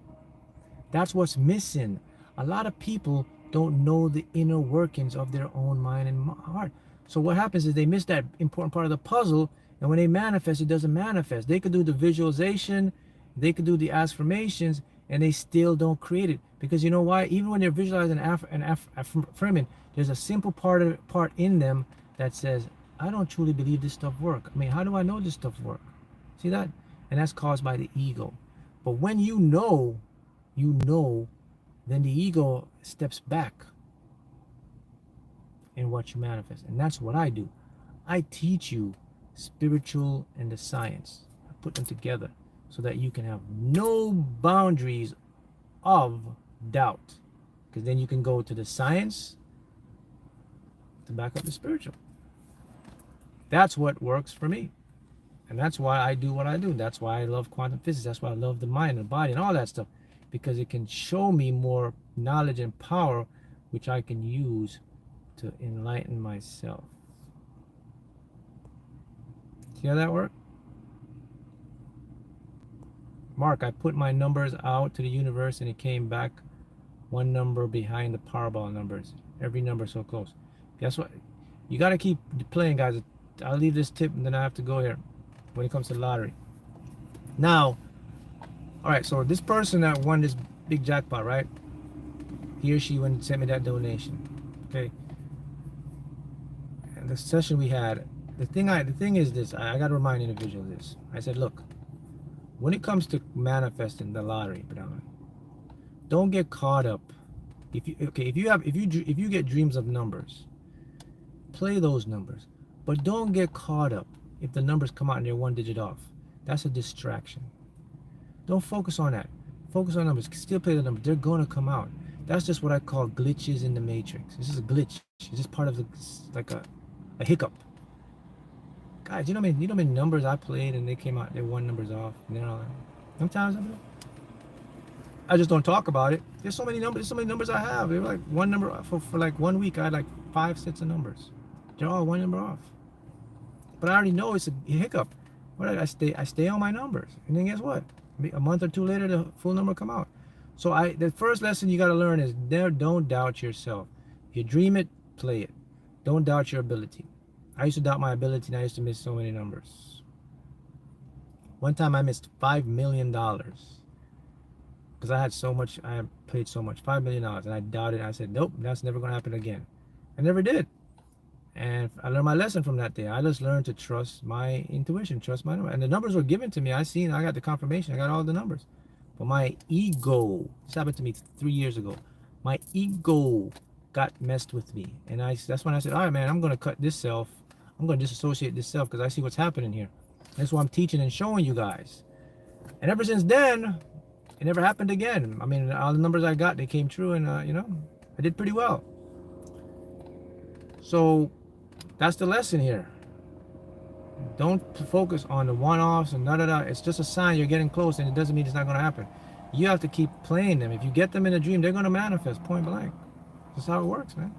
That's what's missing. A lot of people don't know the inner workings of their own mind and heart. So what happens is they miss that important part of the puzzle, and when they manifest, it doesn't manifest. They could do the visualization, they could do the affirmations, and they still don't create it. Because you know why? Even when they're visualizing and affirming, there's a simple part in them that says, I don't truly believe this stuff works. I mean, how do I know this stuff works? See that? And that's caused by the ego. But when you know, then the ego steps back in what you manifest. And that's what I do. I teach you spiritual and the science. I put them together so that you can have no boundaries of doubt. Because then you can go to the science to back up the spiritual. That's what works for me. And that's why I do what I do. That's why I love quantum physics. That's why I love the mind and the body and all that stuff. Because it can show me more knowledge and power, which I can use to enlighten myself. See how that works? Mark, I put my numbers out to the universe and it came back one number behind the Powerball numbers. Every number so close. Guess what? You got to keep playing, guys. I'll leave this tip and then I have to go here when it comes to the lottery. Now, all right, so this person that won this big jackpot, right? He or she went and sent me that donation. Okay. And the session we had, the thing is this, I got to remind the individual this. I said, look, when it comes to manifesting the lottery, don't get caught up. If you get dreams of numbers, play those numbers, but don't get caught up if the numbers come out and they're one digit off. That's a distraction. Don't focus on that. Focus on numbers. Still play the numbers. They're going to come out. That's just what I call glitches in the matrix. This is a glitch. It's just part of like a hiccup. Guys, you know how many numbers I played and they came out, they're one numbers off. You know, sometimes I just don't talk about it. There's so many numbers I have. They're like one number for like 1 week. I had like 5 sets of numbers. They're all one number off. But I already know it's a hiccup. What I stay on my numbers, and then guess what? A month or two later, the full number come out. So the first lesson you got to learn is don't doubt yourself. If you dream it, play it. Don't doubt your ability. I used to doubt my ability, and I used to miss so many numbers. One time I missed $5 million because I had so much. I had played so much, $5 million, and I doubted. I said, nope, that's never going to happen again. I never did. And I learned my lesson from that day. I just learned to trust my intuition, trust my number. And the numbers were given to me. I got the confirmation. I got all the numbers. But my ego, this happened to me 3 years ago. My ego got messed with me. And that's when I said, all right, man, I'm going to cut this self. I'm going to disassociate this self because I see what's happening here. That's what I'm teaching and showing you guys. And ever since then, it never happened again. I mean, all the numbers I got, they came true. And, I did pretty well. So that's the lesson here. Don't focus on the one-offs and da-da-da. It's just a sign you're getting close, and it doesn't mean it's not going to happen. You have to keep playing them. If you get them in a dream, they're going to manifest, point blank. That's how it works, man.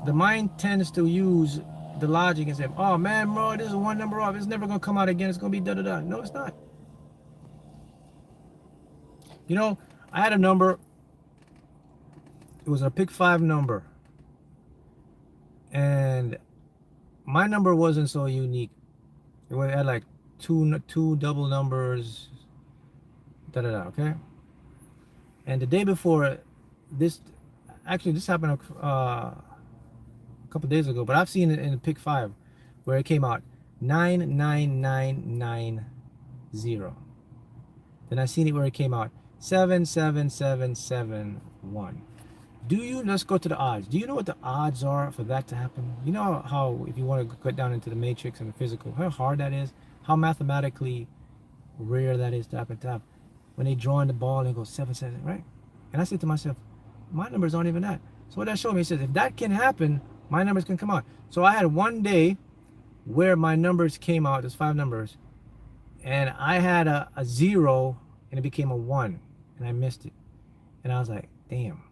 The mind tends to use the logic and say, oh, man, bro, this is one number off. It's never going to come out again. It's going to be da-da-da. No, it's not. I had a number. It was a pick 5 number. And my number wasn't so unique. It had like two double numbers, okay? And the day before, this happened a couple days ago, but I've seen it in the pick 5 where it came out 99990. Then I seen it where it came out 77771. Let's go to the odds. Do you know what the odds are for that to happen? You know how if you want to get down into the matrix and the physical, how hard that is? How mathematically rare that is to happen. When they draw in the ball and it goes 7-7, right? And I said to myself, my numbers aren't even that. So what that showed me, it says, if that can happen, my numbers can come out. So I had one day where my numbers came out, there's 5 numbers, and I had a 0 and it became a 1, and I missed it. And I was like, damn.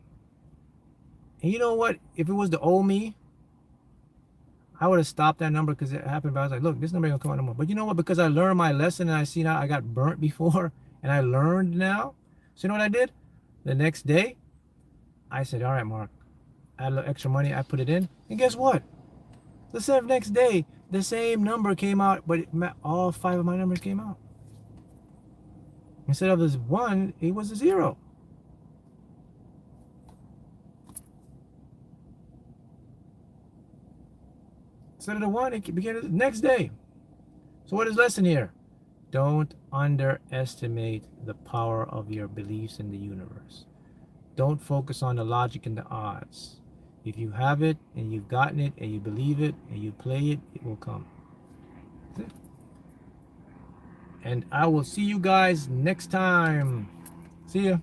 And you know what? If it was the old me, I would have stopped that number because it happened. But I was like, look, this number ain't gonna come out no more. But you know what? Because I learned my lesson and I see now I got burnt before and I learned now. So you know what I did? The next day, I said, all right, Mark, I had a little extra money. I put it in. And guess what? The next day, the same number came out, but all 5 of my numbers came out. Instead of this 1, it was a 0. Instead of the 1, it became the next day. So what is the lesson here? Don't underestimate the power of your beliefs in the universe. Don't focus on the logic and the odds. If you have it and you've gotten it and you believe it and you play it, it will come. That's it. And I will see you guys next time. See ya.